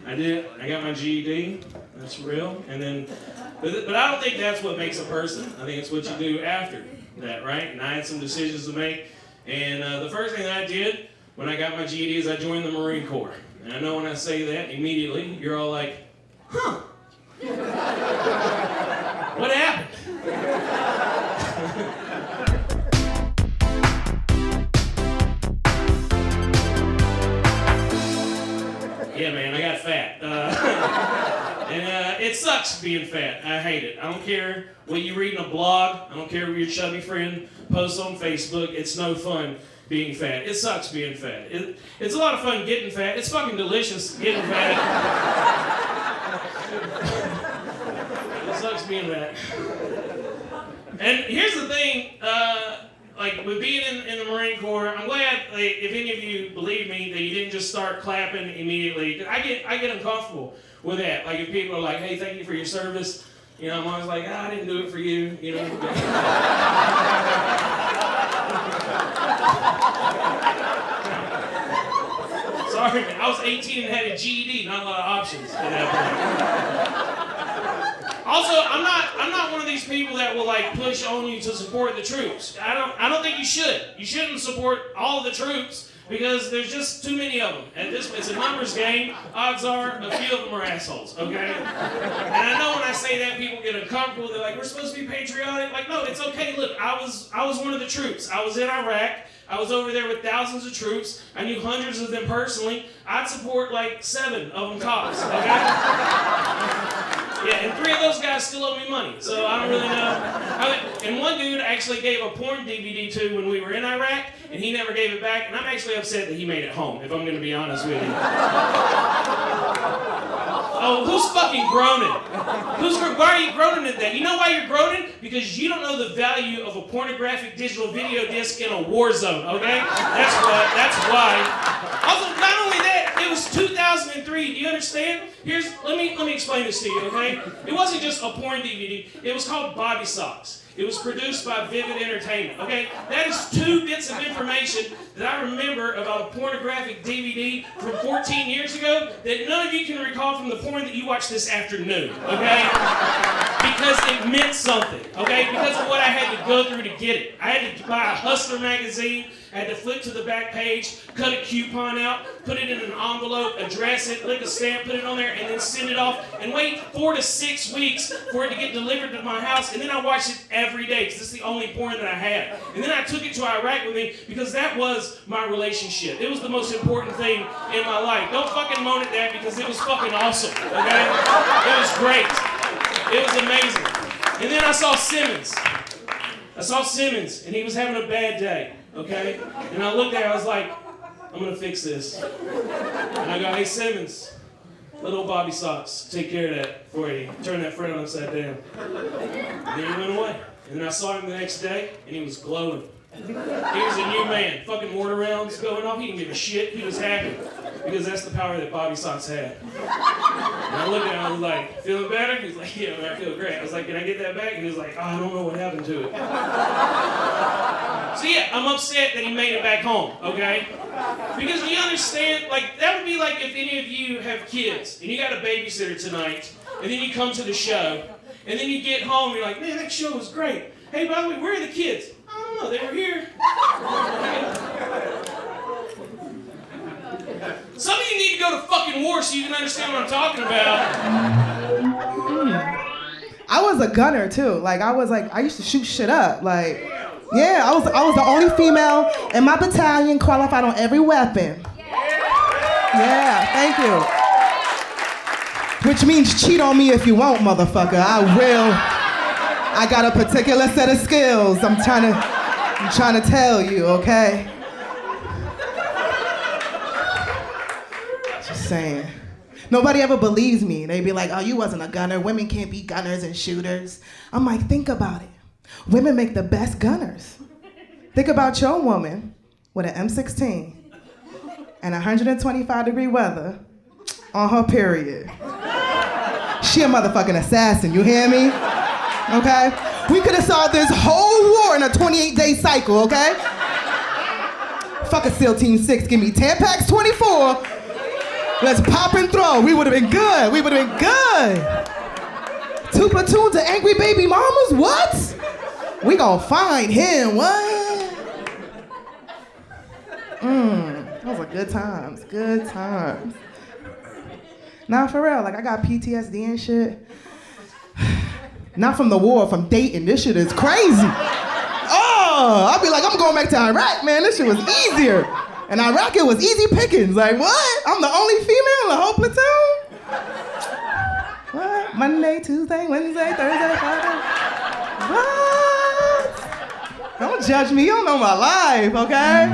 I did. I got my GED. That's real. And then, but I don't think that's what makes a person. I think it's what you do after that, right? And I had some decisions to make. And the first thing that I did when I got my GED is I joined the Marine Corps. And I know when I say that, immediately, you're all like, huh. What happened? Yeah, man, I got fat. And it sucks being fat. I hate it. I don't care what you read in a blog. I don't care what your chubby friend posts on Facebook. It's no fun being fat. It sucks being fat. It's a lot of fun getting fat. It's fucking delicious getting fat. It sucks being fat. And here's the thing, like with being in the Marine Corps, I'm glad, like, if any of you believe me, that you didn't just start clapping immediately. I get uncomfortable with that. Like if people are like, hey, thank you for your service, you know, I'm always like, I didn't do it for you, you know. Sorry, man. I was 18 and had a GED, not a lot of options at that point. Also, I'm not one of these people that will like push on you to support the troops. I don't think you should. You shouldn't support all of the troops because there's just too many of them. And it's a numbers game. Odds are a few of them are assholes, okay? And I know when I say that, people get uncomfortable. They're like, we're supposed to be patriotic. Like, no, it's okay. Look, I was one of the troops. I was in Iraq. I was over there with thousands of troops. I knew hundreds of them personally. I'd support like 7 of them tops, okay? Yeah, and 3 of those guys still owe me money, so I don't really know. And one dude actually gave a porn DVD to when we were in Iraq, and he never gave it back, and I'm actually upset that he made it home, if I'm going to be honest with you. Oh, who's fucking groaning? Why are you groaning at that? You know why you're groaning? Because you don't know the value of a pornographic digital video disc in a war zone, okay? That's why. Also, not only that, it was 2003, do you understand? Let me explain this to you, okay? It wasn't just a porn DVD, it was called Bobby Socks. It was produced by Vivid Entertainment, okay? That is 2 bits of information that I remember about a pornographic DVD from 14 years ago that none of you can recall from the porn that you watched this afternoon, okay? Because it meant something, okay? Because of what I had to go through to get it. I had to buy a Hustler magazine, I had to flip to the back page, cut a coupon out, put it in an envelope, address it, lick a stamp, put it on there, and then send it off, and wait 4 to 6 weeks for it to get delivered to my house, and then I watched it every day, because this is the only porn that I had. And then I took it to Iraq with me, because that was my relationship. It was the most important thing in my life. Don't fucking moan at that, because it was fucking awesome, okay? It was great. It was amazing. And then I saw Simmons, and he was having a bad day. Okay? And I looked there, I was like, I'm gonna fix this. And I go, hey Simmons, little Bobby Socks, take care of that for you. Turn that frown upside down. And then he went away. And then I saw him the next day, and he was glowing. He was a new man. Fucking mortar rounds going off, he didn't give a shit, he was happy. Because that's the power that Bobby Socks had. And I looked at him, I was like, feeling better? He was like, yeah, man, I feel great. I was like, can I get that back? And he was like, oh, I don't know what happened to it. So yeah, I'm upset that he made it back home, okay? Because you understand, like, that would be like if any of you have kids, and you got a babysitter tonight, and then you come to the show, and then you get home, and you're like, man, that show was great. Hey, by the way, where are the kids? I don't know, they were here. Some of you need to go to fucking war so you can understand what I'm talking about. I was a gunner too. Like I used to shoot shit up. Like, yeah, I was the only female in my battalion qualified on every weapon. Yeah, thank you. Which means cheat on me if you want, motherfucker. I will. I got a particular set of skills. I'm trying to tell you, okay? Just saying. Nobody ever believes me. They be like, oh, you wasn't a gunner. Women can't be gunners and shooters. I'm like, think about it. Women make the best gunners. Think about your woman with an M16 and 125-degree weather on her period. She a motherfucking assassin, you hear me? Okay? We could have solved this whole war in a 28-day cycle, okay? Fuck a SEAL Team 6, give me 10 packs 24. Let's pop and throw. We would have been good. We would have been good. 2 platoons of angry baby mamas? What? We gonna find him. What? Those were good times. Good times. Nah, for real. Like, I got PTSD and shit. Not from the war, from dating. This shit is crazy. Oh, I'll be like, I'm going back to Iraq, man. This shit was easier. In Iraq, it was easy pickings. Like, what? I'm the only female in the whole platoon? What? Monday, Tuesday, Wednesday, Thursday, Friday. What? Don't judge me. You don't know my life, okay?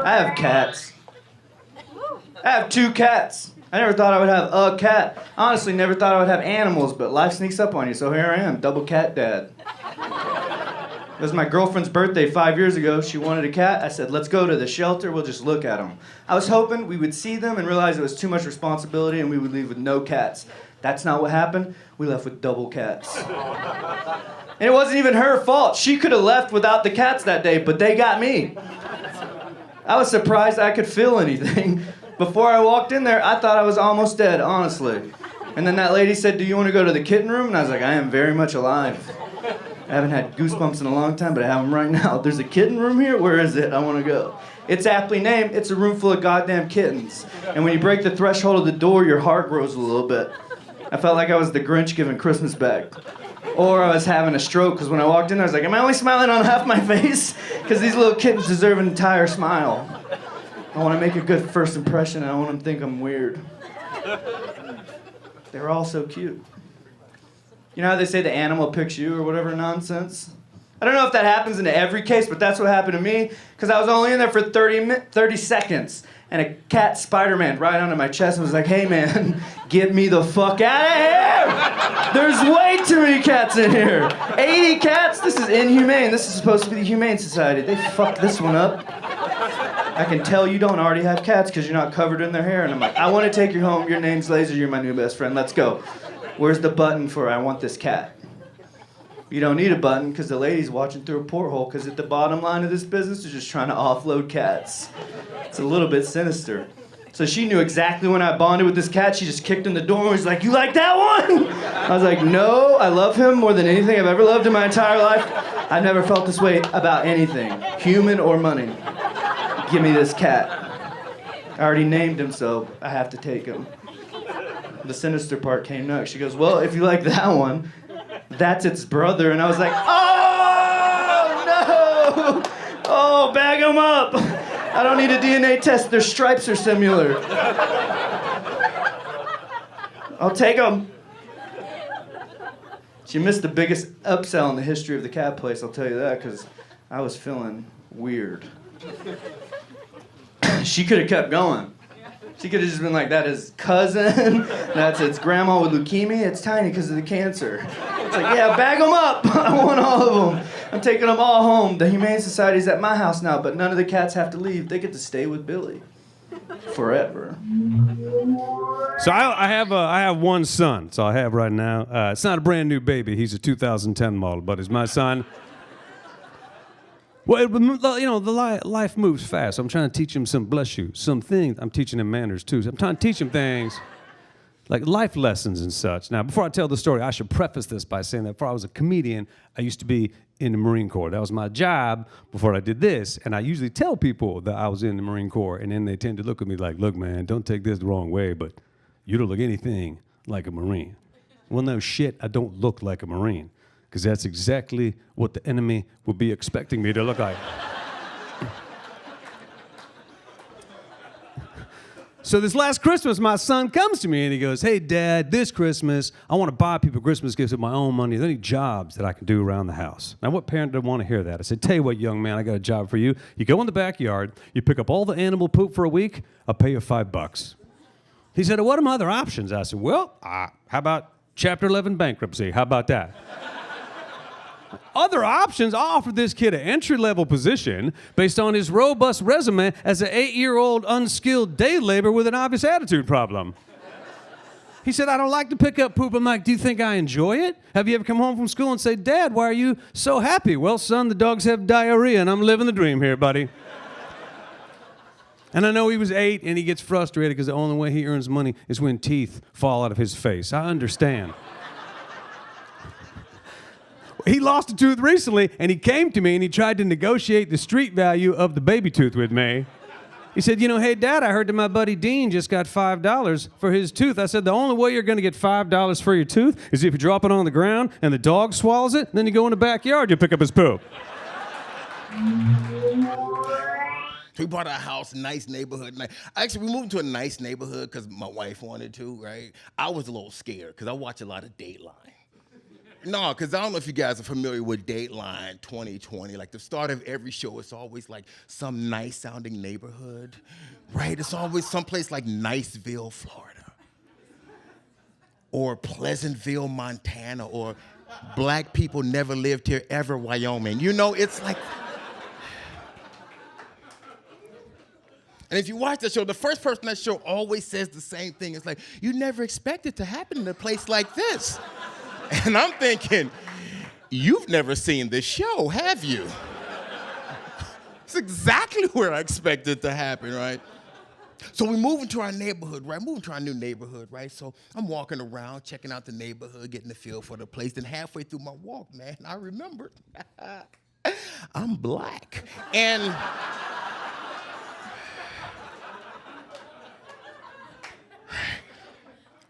I have cats. I have 2 cats. I never thought I would have a cat. Honestly, never thought I would have animals, but life sneaks up on you, so here I am, double cat dad. It was my girlfriend's birthday 5 years ago. She wanted a cat. I said, let's go to the shelter. We'll just look at them. I was hoping we would see them and realize it was too much responsibility and we would leave with no cats. That's not what happened. We left with double cats. And it wasn't even her fault. She could have left without the cats that day, but they got me. I was surprised I could feel anything. Before I walked in there, I thought I was almost dead, honestly. And then that lady said, do you want to go to the kitten room? And I was like, I am very much alive. I haven't had goosebumps in a long time, but I have them right now. There's a kitten room here? Where is it? I want to go. It's aptly named. It's a room full of goddamn kittens. And when you break the threshold of the door, your heart grows a little bit. I felt like I was the Grinch giving Christmas back. Or I was having a stroke, because when I walked in, I was like, am I only smiling on half my face? Because these little kittens deserve an entire smile. I want to make a good first impression, and I want them to think I'm weird. They're all so cute. You know how they say the animal picks you or whatever nonsense? I don't know if that happens in every case, but that's what happened to me, because I was only in there for 30 seconds, and a cat Spider-Man right onto my chest and was like, hey man, get me the fuck out of here! There's way too many cats in here! 80 cats? This is inhumane. This is supposed to be the Humane Society. They fucked this one up. I can tell you don't already have cats because you're not covered in their hair. And I'm like, I want to take you home. Your name's Laser. You're my new best friend. Let's go. Where's the button for I want this cat? You don't need a button because the lady's watching through a porthole because at the bottom line of this business is just trying to offload cats. It's a little bit sinister. So she knew exactly when I bonded with this cat. She just kicked in the door and was like, you like that one? I was like, no, I love him more than anything I've ever loved in my entire life. I've never felt this way about anything, human or money. Give me this cat. I already named him, so I have to take him. The sinister part came next. She goes, well, if you like that one, that's its brother. And I was like, oh, no! Oh, bag him up. I don't need a DNA test. Their stripes are similar. I'll take them. She missed the biggest upsell in the history of the cat place, I'll tell you that, because I was feeling weird. She could have kept going. She could have just been like, that is cousin, that's its grandma with leukemia, it's tiny because of the cancer. It's like, yeah, bag them up. I want all of them. I'm taking them all home. The Humane Society's at my house now, but none of the cats have to leave. They get to stay with Billy forever. So I have one son. So I have right now. It's not a brand new baby. He's a 2010 model, but it's my son. Well, life moves fast. I'm trying to teach him some things. I'm teaching him manners too. So I'm trying to teach him things like life lessons and such. Now, before I tell the story, I should preface this by saying that before I was a comedian, I used to be in the Marine Corps. That was my job before I did this. And I usually tell people that I was in the Marine Corps, and then they tend to look at me like, look, man, don't take this the wrong way, but you don't look anything like a Marine. Well, no shit, I don't look like a Marine, because that's exactly what the enemy would be expecting me to look like. So this last Christmas, my son comes to me and he goes, hey, Dad, this Christmas, I want to buy people Christmas gifts with my own money. Are there any jobs that I can do around the house? Now, what parent would want to hear that? I said, tell you what, young man, I got a job for you. You go in the backyard, you pick up all the animal poop for a week, I'll pay you $5. He said, what are my other options? I said, well, how about Chapter 11 bankruptcy? How about that? Other options, I offered this kid an entry-level position based on his robust resume as an 8-year-old unskilled day laborer with an obvious attitude problem. He said, I don't like to pick up poop. I'm like, do you think I enjoy it? Have you ever come home from school and say, Dad, why are you so happy? Well, son, the dogs have diarrhea and I'm living the dream here, buddy. And I know he was 8 and he gets frustrated because the only way he earns money is when teeth fall out of his face. I understand. He lost a tooth recently and he came to me and he tried to negotiate the street value of the baby tooth with me. He said, you know, hey, Dad, I heard that my buddy Dean just got $5 for his tooth. I said, the only way you're going to get $5 for your tooth is if you drop it on the ground and the dog swallows it, and then you go in the backyard, you pick up his poop. We bought our house, nice neighborhood. Actually, we moved into a nice neighborhood because my wife wanted to, right? I was a little scared because I watch a lot of Dateline. No, because I don't know if you guys are familiar with Dateline 2020. Like the start of every show, it's always like some nice sounding neighborhood, right? It's always someplace like Niceville, Florida, or Pleasantville, Montana, or Black people never lived here ever, Wyoming. You know, it's like. And if you watch the show, the first person on that show always says the same thing. It's like, you never expect it to happen in a place like this. And I'm thinking, you've never seen this show, have you? It's exactly where I expected it to happen, right? So we move into our neighborhood, right? Moving to our new neighborhood, right? So I'm walking around, checking out the neighborhood, getting the feel for the place. Then halfway through my walk, man, I remembered I'm Black. And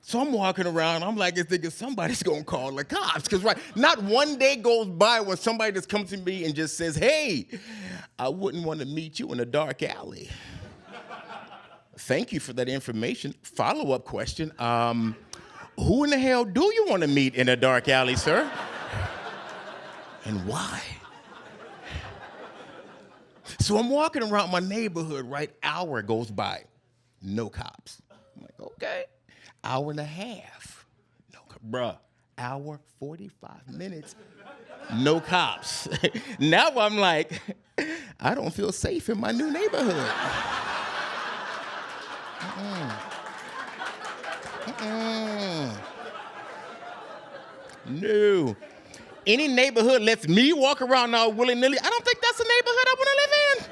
so I'm walking around, I'm like thinking somebody's gonna call the cops. Because right, not one day goes by when somebody just comes to me and just says, hey, I wouldn't want to meet you in a dark alley. Thank you for that information. Follow-up question, who in the hell do you want to meet in a dark alley, sir? And why? So I'm walking around my neighborhood, right? Hour goes by, no cops. I'm like, okay. Hour and a half, no, bruh, hour, 45 minutes, no cops. Now I'm like, I don't feel safe in my new neighborhood. No. Any neighborhood lets me walk around now willy-nilly, I don't think that's a neighborhood I want to live in.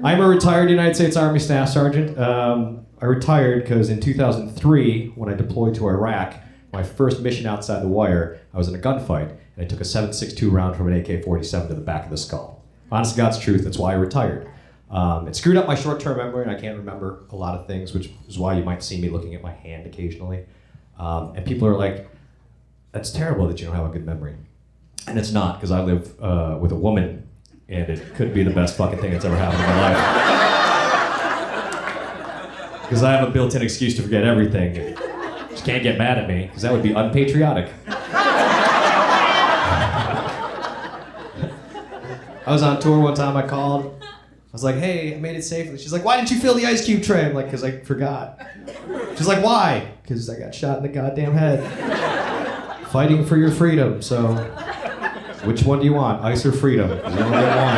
I'm a retired United States Army Staff Sergeant. I retired because in 2003, when I deployed to Iraq, my first mission outside the wire, I was in a gunfight, and I took a .7.62 round from an AK-47 to the back of the skull. Honest to God's truth, that's why I retired. It screwed up my short-term memory, and I can't remember a lot of things, which is why you might see me looking at my hand occasionally. And people are like, that's terrible that you don't have a good memory. And it's not, because I live with a woman, and it could be the best fucking thing that's ever happened in my life. Because I have a built-in excuse to forget everything. And just can't get mad at me, because that would be unpatriotic. I was on tour one time, I called. I was like, hey, I made it safely. She's like, why didn't you fill the ice cube tray? I'm like, because I forgot. She's like, why? Because I got shot in the goddamn head. Fighting for your freedom, so which one do you want, ice or freedom? You only get one.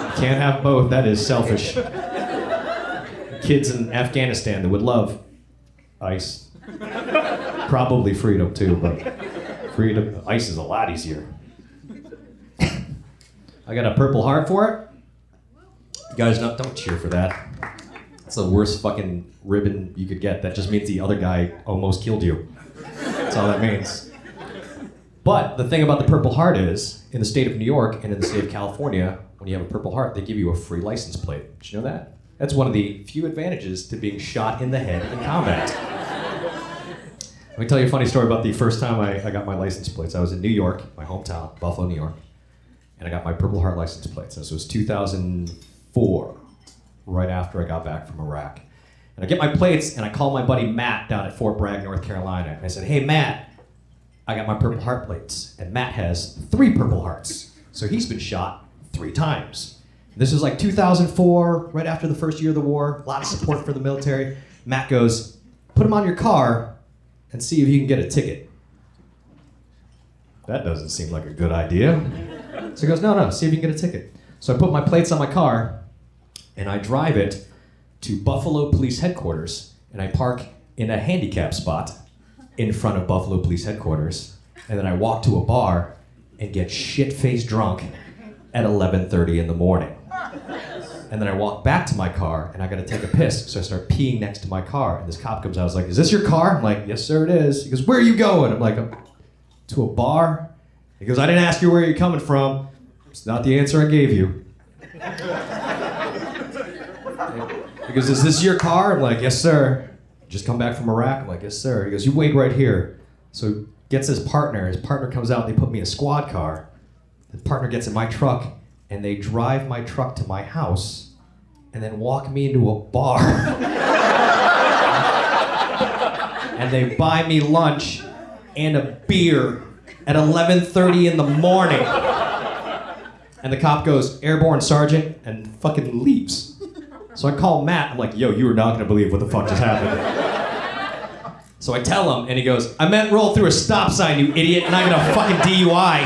You can't have both, that is selfish. Kids in Afghanistan that would love ice. Probably freedom too, but freedom, ice is a lot easier. I got a Purple Heart for it. You guys don't cheer for that. That's the worst fucking ribbon you could get. That just means the other guy almost killed you. That's all that means. But the thing about the Purple Heart is, in the state of New York and in the state of California, when you have a Purple Heart, they give you a free license plate. Did you know that? That's one of the few advantages to being shot in the head in combat. Let me tell you a funny story about the first time I got my license plates. I was in New York, my hometown, Buffalo, New York, and I got my Purple Heart license plates. This was 2004, right after I got back from Iraq. And I get my plates, and I call my buddy Matt down at Fort Bragg, North Carolina. And I said, hey, Matt, I got my Purple Heart plates. And Matt has 3 Purple Hearts. So he's been shot 3 times. This is like 2004, right after the first year of the war, a lot of support for the military. Matt goes, put them on your car and see if you can get a ticket. That doesn't seem like a good idea. So he goes, no, see if you can get a ticket. So I put my plates on my car, and I drive it to Buffalo Police Headquarters, and I park in a handicap spot in front of Buffalo Police Headquarters, and then I walk to a bar and get shit-faced drunk at 11:30 in the morning. And then I walk back to my car and I gotta take a piss. So I start peeing next to my car. And this cop comes out, I was like, is this your car? I'm like, yes, sir, it is. He goes, where are you going? I'm like, to a bar. He goes, I didn't ask you where you're coming from. It's not the answer I gave you. He goes, is this your car? I'm like, yes, sir. Just come back from Iraq? I'm like, yes, sir. He goes, you wait right here. So he gets his partner. His partner comes out and they put me in a squad car. The partner gets in my truck and they drive my truck to my house and then walk me into a bar. And they buy me lunch and a beer at 11:30 in the morning. And the cop goes, airborne sergeant, and fucking leaves. So I call Matt, I'm like, yo, you are not gonna believe what the fuck just happened. So I tell him, and he goes, I meant roll through a stop sign, you idiot, and I'm gonna fucking DUI.